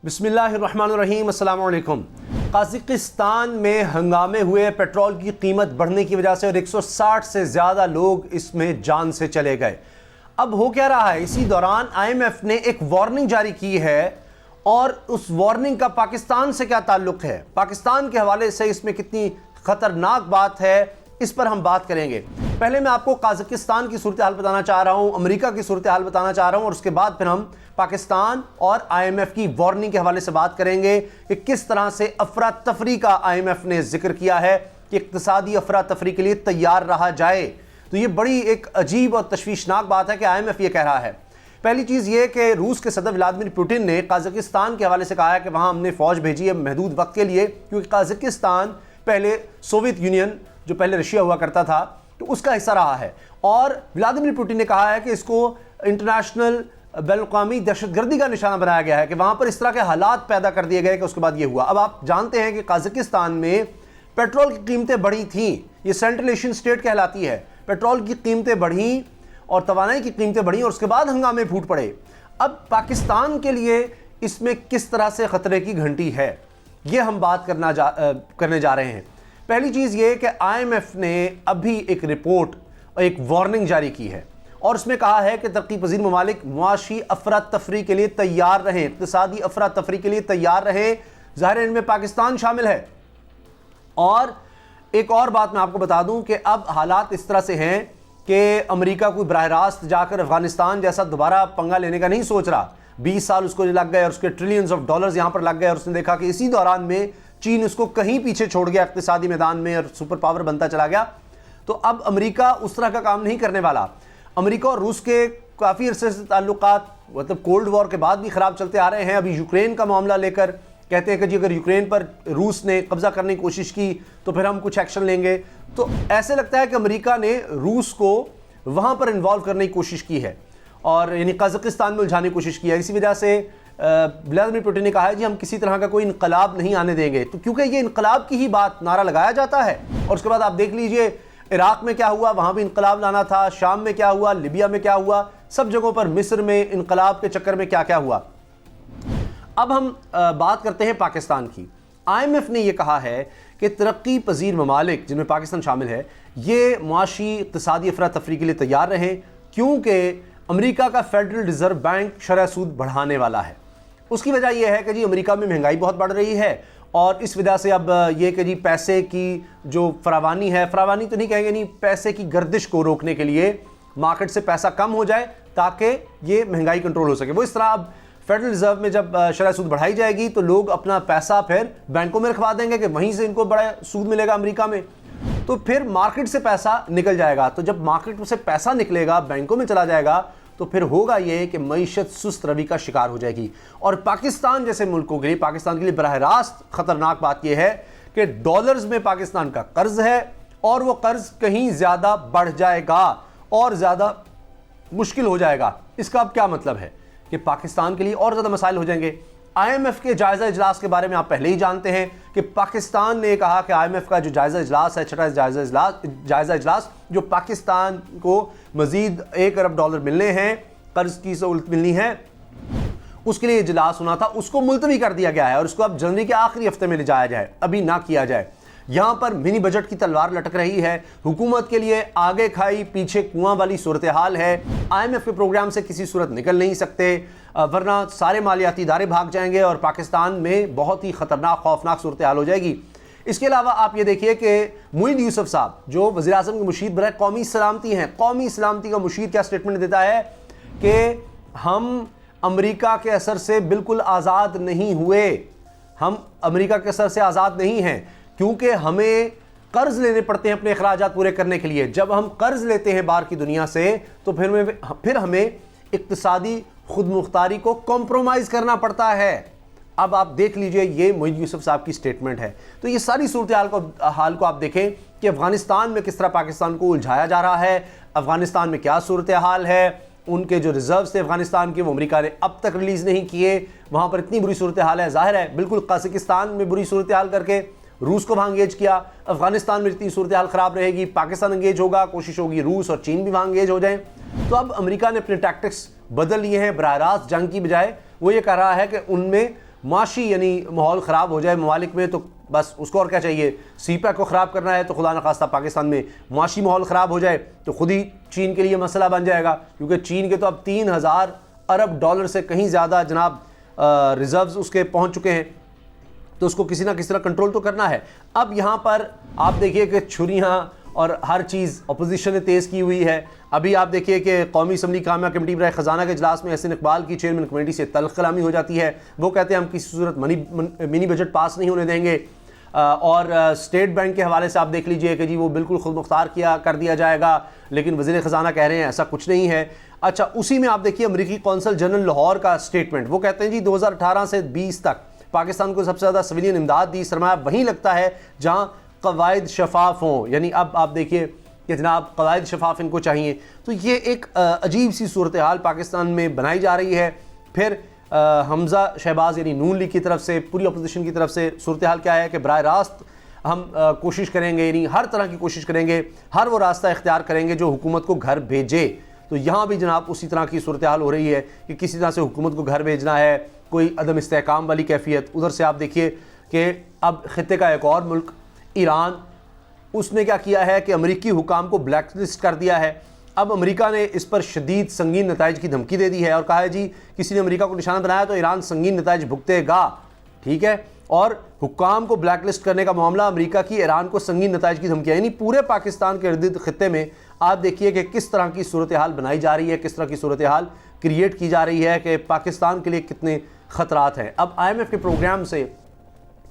बिस्मिल्लाहिर्रहमानिर्रहीम, अस्सलाम वालेकुम। कज़ाकिस्तान में हंगामे हुए, पेट्रोल की कीमत बढ़ने की वजह से और 160 से ज़्यादा लोग इसमें जान से चले गए। अब हो क्या रहा है, इसी दौरान IMF ने एक वार्निंग जारी की है और उस वार्निंग का पाकिस्तान से क्या ताल्लुक़ है, पाकिस्तान के हवाले से इसमें कितनी ख़तरनाक बात है, इस पर हम बात करेंगे। पहले मैं आपको कज़ाकिस्तान की सूरत हाल बताना चाह रहा हूँ, अमेरिका की सूरत हाल बताना चाह रहा हूँ और उसके बाद फिर हम पाकिस्तान और IMF की वार्निंग के हवाले से बात करेंगे कि किस तरह से अफरा तफरी का IMF ने जिक्र किया है कि इक्तिसादी अफरा तफरी के लिए तैयार रहा जाए। तो ये बड़ी एक अजीब और तशवीशनाक बात है कि IMF ये कह रहा है। पहली चीज़ ये कि रूस के सदर व्लादिमीर पुतिन ने कज़ाकिस्तान के हवाले से कहा है कि वहाँ हमने फ़ौज भेजी है महदूद वक्त के लिए, क्योंकि कज़ाकिस्तान पहले सोवियत यूनियन जो पहले रशिया हुआ करता था तो उसका हिस्सा रहा है। और व्लादिमीर पुतिन ने कहा है कि इसको इंटरनेशनल बैनुल-अक़वामी दहशतगर्दी का निशाना बनाया गया है, कि वहाँ पर इस तरह के हालात पैदा कर दिए गए कि उसके बाद ये हुआ। अब आप जानते हैं कि कज़ाकिस्तान में पेट्रोल की कीमतें बढ़ी थीं, ये सेंट्रल एशियन स्टेट कहलाती है। पेट्रोल की कीमतें बढ़ी और तवानाई की कीमतें बढ़ी और उसके बाद हंगामे फूट पड़े। अब पाकिस्तान के लिए इसमें किस तरह से ख़तरे की घंटी है, ये हम बात करने जा रहे हैं। पहली चीज़ ये कि IMF ने अभी एक रिपोर्ट, एक वार्निंग जारी की है और उसमें कहा है कि तरक्की पजीर ममालिक मुआशी अफरा तफरी के लिए तैयार रहें, इक़्तिसादी अफरा तफरी के लिए तैयार रहें। ज़ाहिर है इनमें पाकिस्तान शामिल है। और एक और बात मैं आपको बता दूं कि अब हालात इस तरह से हैं कि अमेरिका कोई बराह रास्त जाकर अफगानिस्तान जैसा दोबारा पंगा लेने का नहीं सोच रहा। 20 साल उसको लग गए और उसके ट्रिलियंस ऑफ डॉलर्स यहाँ पर लग गए और उसने देखा कि इसी दौरान में चीन उसको कहीं पीछे छोड़ गया इक़्तिसादी मैदान में और सुपर पावर बनता चला गया। तो अब अमेरिका उस तरह का काम नहीं करने वाला। अमेरिका और रूस के काफ़ी अरसे से ताल्लुकात मतलब कोल्ड वॉर के बाद भी ख़राब चलते आ रहे हैं। अभी यूक्रेन का मामला लेकर कहते हैं कि जी अगर यूक्रेन पर रूस ने कब्ज़ा करने की कोशिश की तो फिर हम कुछ एक्शन लेंगे। तो ऐसे लगता है कि अमेरिका ने रूस को वहाँ पर इन्वॉल्व करने की कोशिश की है और यानी कज़ाकिस्तान में उलझाने की कोशिश की है। इसी वजह से व्लादिमीर पुतिन ने कहा है जी हम किसी तरह का कोई इनकलाब नहीं आने देंगे। तो क्योंकि ये इनकलाब की ही बात नारा लगाया जाता है और उसके बाद आप देख लीजिए इराक में क्या हुआ, वहाँ भी इनकलाब लाना था, शाम में क्या हुआ, लिबिया में क्या हुआ, सब जगहों पर, मिस्र में इनकलाब के चक्कर में क्या क्या हुआ। अब हम बात करते हैं पाकिस्तान की। IMF ने यह कहा है कि तरक्की पजीर ममालिक जिनमें पाकिस्तान शामिल है ये मुआशी इक़्तिसादी अफरा तफरी के लिए तैयार रहें, क्योंकि अमेरिका का फेडरल रिज़र्व बैंक शरह सूद बढ़ाने वाला है। उसकी वजह यह है कि जी अमेरिका में महंगाई बहुत बढ़ रही है और इस वजह से अब ये कि जी पैसे की जो फरावानी है, फरावानी तो नहीं कहेंगे, नहीं, पैसे की गर्दिश को रोकने के लिए मार्केट से पैसा कम हो जाए ताकि ये महंगाई कंट्रोल हो सके। वो इस तरह अब फेडरल रिज़र्व में जब शरह सूद बढ़ाई जाएगी तो लोग अपना पैसा फिर बैंकों में रखवा देंगे कि वहीं से इनको बड़ा सूद मिलेगा अमेरिका में, तो फिर मार्केट से पैसा निकल जाएगा। तो जब मार्केट से पैसा निकलेगा, बैंकों में चला जाएगा, तो फिर होगा ये कि मईशत सुस्त रवि का शिकार हो जाएगी। और पाकिस्तान जैसे मुल्कों के लिए, पाकिस्तान के लिए बराह रास्त ख़तरनाक बात यह है कि डॉलर्स में पाकिस्तान का कर्ज है और वो कर्ज कहीं ज़्यादा बढ़ जाएगा और ज़्यादा मुश्किल हो जाएगा। इसका अब क्या मतलब है कि पाकिस्तान के लिए और ज़्यादा मसाइल हो जाएंगे। IMF के जायज़ा इजलास के बारे में आप पहले ही जानते हैं कि पाकिस्तान ने कहा कि IMF का जो जायज़ा इजलास है, छठा जायज़ा इजलास, जो पाकिस्तान को मज़ीद $1 अरब मिलने हैं, कर्ज की सहूलत मिलनी है, उसके लिए इजलास होना था, उसको मुलतवी कर दिया गया है और उसको अब जनवरी के आखिरी हफ्ते में ले जाया जाए, अभी ना किया जाए। यहाँ पर मिनी बजट की तलवार लटक रही है। हुकूमत के लिए आगे खाई पीछे कुआं वाली सूरत हाल है। IMF के प्रोग्राम से किसी सूरत निकल नहीं सकते, वरना सारे मालियाती इदारे भाग जाएंगे और पाकिस्तान में बहुत ही ख़तरनाक खौफनाक सूरत हाल हो जाएगी। इसके अलावा आप ये देखिए कि मुईद यूसुफ साहब जो वज़ीर आज़म के मुशीर बराए कौमी सलामती हैं, कौमी सलामती का मुशीर क्या स्टेटमेंट देता है कि हम अमेरिका के असर से बिल्कुल आज़ाद नहीं हुए, हम अमेरिका के असर से आज़ाद नहीं हैं, क्योंकि हमें कर्ज लेने पड़ते हैं अपने अखराजात पूरे करने के लिए। जब हम कर्ज लेते हैं बाहर की दुनिया से तो फिर हमें इक्तिसादी खुद मुख्तारी को कॉम्प्रोमाइज़ करना पड़ता है। अब आप देख लीजिए, ये मुईद यूसुफ साहब की स्टेटमेंट है। तो ये सारी सूरत हाल को आप देखें कि अफ़गानिस्तान में किस तरह पाकिस्तान को उलझाया जा रहा है, अफ़गानिस्तान में क्या सूरत हाल है, उनके जो रिजर्व थे अफगानिस्तान के वो अमेरिका ने अब तक रिलीज़ नहीं किए, वहाँ पर इतनी बुरी सूरत हाल है। ज़ाहिर है बिल्कुल कज़ाकिस्तान में बुरी सूरत हाल करके रूस को वहाँ इंगेज किया, अफगानिस्तान में इतनी सूरत हाल ख़राब रहेगी, पाकिस्तान इंगेज होगा, कोशिश होगी रूस और चीन भी वहाँ इंगेज हो जाएँ। तो अब अमेरिका ने अपने टैक्टिक्स बदल लिए हैं, बराह रास्त जंग की बजाय वो ये कह रहा है कि उनमें معاشی یعنی ماحول خراب ہو جائے ممالک میں تو بس اس کو اور کیا چاہیے، سی پیک کو خراب کرنا ہے تو خدا نخواستہ پاکستان میں معاشی ماحول خراب ہو جائے تو خود ہی چین کے لیے مسئلہ بن جائے گا، کیونکہ چین کے تو اب 3000 ارب ڈالر سے کہیں زیادہ جناب ریزروز اس کے پہنچ چکے ہیں، تو اس کو کسی نہ کسی طرح کنٹرول تو کرنا ہے۔ اب یہاں پر آپ دیکھیے کہ چھریاں اور ہر چیز اپوزیشن نے تیز کی ہوئی ہے۔ ابھی آپ دیکھیے کہ قومی اسمبلی کامیہ کمیٹی برائے خزانہ کے اجلاس میں احسن اقبال کی چیئرمین کمیٹی سے تلخ کلامی ہو جاتی ہے، وہ کہتے ہیں ہم کسی صورت منی بجٹ پاس نہیں ہونے دیں گے، اور اسٹیٹ بینک کے حوالے سے آپ دیکھ لیجئے کہ جی وہ بالکل خود مختار کر دیا جائے گا، لیکن وزیر خزانہ کہہ رہے ہیں ایسا کچھ نہیں ہے۔ اچھا، اسی میں آپ دیکھیے امریکی قونصل جنرل لاہور کا سٹیٹمنٹ، وہ کہتے ہیں جی 2018 سے 20 تک پاکستان کو سب سے زیادہ سویلین امداد دی، سرمایہ وہیں لگتا ہے جہاں قواعد شفاف ہوں، یعنی اب آپ دیکھیے کہ جناب قواعد شفاف ان کو چاہیے۔ تو یہ ایک عجیب سی صورتحال پاکستان میں بنائی جا رہی ہے۔ پھر حمزہ شہباز یعنی نون لیگ کی طرف سے، پوری اپوزیشن کی طرف سے صورتحال کیا ہے کہ براہ راست ہم کوشش کریں گے، یعنی ہر طرح کی کوشش کریں گے، ہر وہ راستہ اختیار کریں گے جو حکومت کو گھر بھیجے۔ تو یہاں بھی جناب اسی طرح کی صورتحال ہو رہی ہے کہ کسی طرح سے حکومت کو گھر بھیجنا ہے، کوئی عدم استحکام والی کیفیت۔ ادھر سے آپ دیکھیے کہ اب خطے کا ایک اور ملک ایران، اس نے کیا کیا ہے کہ امریکی حکام کو بلیک لسٹ کر دیا ہے۔ اب امریکہ نے اس پر شدید سنگین نتائج کی دھمکی دے دی ہے اور کہا ہے جی کسی نے امریکہ کو نشانہ بنایا تو ایران سنگین نتائج بھگتے گا، ٹھیک ہے۔ اور حکام کو بلیک لسٹ کرنے کا معاملہ امریکہ کی ایران کو سنگین نتائج کی دھمکی ہے، یعنی پورے پاکستان کے ارد گرد خطے میں آپ دیکھیے کہ کس طرح کی صورتحال بنائی جا رہی ہے، کس طرح کی صورتحال کریٹ کی جا رہی ہے کہ پاکستان کے لیے کتنے خطرات ہیں۔ اب IMF کے پروگرام سے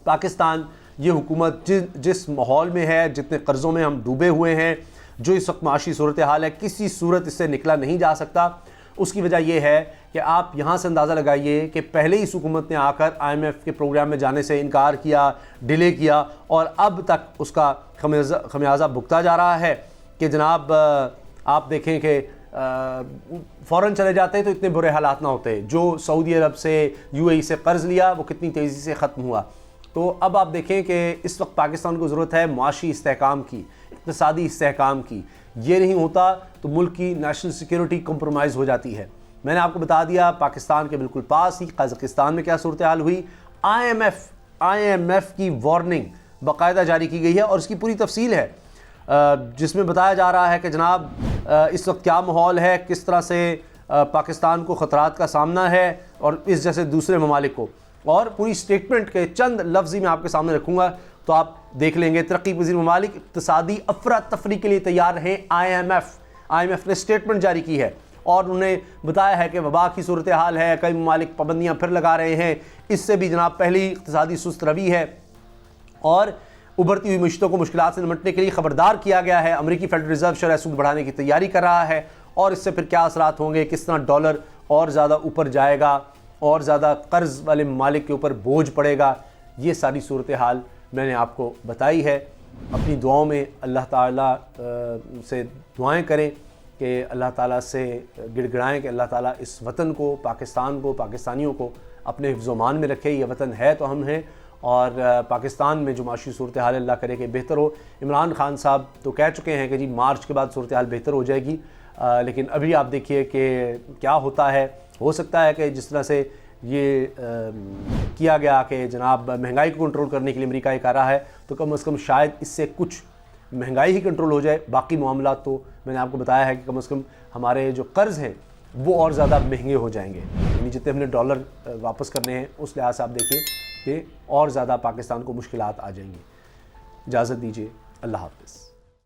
پاکستان، یہ حکومت جس ماحول میں ہے، جتنے قرضوں میں ہم ڈوبے ہوئے ہیں، جو اس وقت معاشی صورتحال ہے، کسی صورت اس سے نکلا نہیں جا سکتا۔ اس کی وجہ یہ ہے کہ آپ یہاں سے اندازہ لگائیے کہ پہلے ہی اس حکومت نے آ کر IMF کے پروگرام میں جانے سے انکار کیا، ڈیلے کیا، اور اب تک اس کا خمیازہ بھگتا جا رہا ہے کہ جناب آپ دیکھیں کہ فوراً چلے جاتے تو اتنے برے حالات نہ ہوتے۔ جو سعودی عرب سے، UAE سے قرض لیا وہ کتنی تیزی سے ختم ہوا۔ تو اب آپ دیکھیں کہ اس وقت پاکستان کو ضرورت ہے معاشی استحکام کی، اقتصادی استحکام کی۔ یہ نہیں ہوتا تو ملک کی نیشنل سیکیورٹی کمپرومائز ہو جاتی ہے۔ میں نے آپ کو بتا دیا پاکستان کے بالکل پاس ہی قازقستان میں کیا صورتحال ہوئی۔ IMF کی وارننگ باقاعدہ جاری کی گئی ہے اور اس کی پوری تفصیل ہے، جس میں بتایا جا رہا ہے کہ جناب اس وقت کیا ماحول ہے، کس طرح سے پاکستان کو خطرات کا سامنا ہے اور اس جیسے دوسرے ممالک کو، اور پوری سٹیٹمنٹ کے چند لفظی میں آپ کے سامنے رکھوں گا تو آپ دیکھ لیں گے۔ ترقی پذیر ممالک اقتصادی افراتفری کے لیے تیار ہیں۔ IMF نے سٹیٹمنٹ جاری کی ہے اور انہوں نے بتایا ہے کہ وبا کی صورتحال ہے، کئی ممالک پابندیاں پھر لگا رہے ہیں، اس سے بھی جناب پہلی اقتصادی سست روی ہے، اور ابھرتی ہوئی معیشتوں کو مشکلات سے نمٹنے کے لیے خبردار کیا گیا ہے۔ امریکی فیڈرل ریزرو شرح سود بڑھانے کی تیاری کر رہا ہے، اور اس سے پھر کیا اثرات ہوں گے، کس طرح ڈالر اور زیادہ اوپر جائے گا اور زیادہ قرض والے ممالک کے اوپر بوجھ پڑے گا، یہ ساری صورتحال میں نے آپ کو بتائی ہے۔ اپنی دعاؤں میں اللہ تعالیٰ سے دعائیں کریں کہ اللہ تعالیٰ سے گڑ گڑائیں کہ اللہ تعالیٰ اس وطن کو، پاکستان کو، پاکستانیوں کو اپنے حفظ و امان میں رکھے۔ یہ وطن ہے تو ہم ہیں، اور پاکستان میں جو معاشی صورتحال اللہ کرے کہ بہتر ہو۔ عمران خان صاحب تو کہہ چکے ہیں کہ جی مارچ کے بعد صورتحال بہتر ہو جائے گی، لیکن ابھی آپ دیکھیے کہ کیا ہوتا ہے۔ ہو سکتا ہے کہ جس طرح سے یہ کیا گیا کہ جناب مہنگائی کو کنٹرول کرنے کے لیے امریکہ یہ کر رہا ہے، تو کم از کم شاید اس سے کچھ مہنگائی ہی کنٹرول ہو جائے، باقی معاملات تو میں نے آپ کو بتایا ہے کہ کم از کم ہمارے جو قرض ہیں وہ اور زیادہ مہنگے ہو جائیں گے، یعنی جتنے ہم نے ڈالر واپس کرنے ہیں اس لحاظ سے آپ دیکھیے کہ اور زیادہ پاکستان کو مشکلات آ جائیں گی۔ اجازت دیجیے، اللہ حافظ۔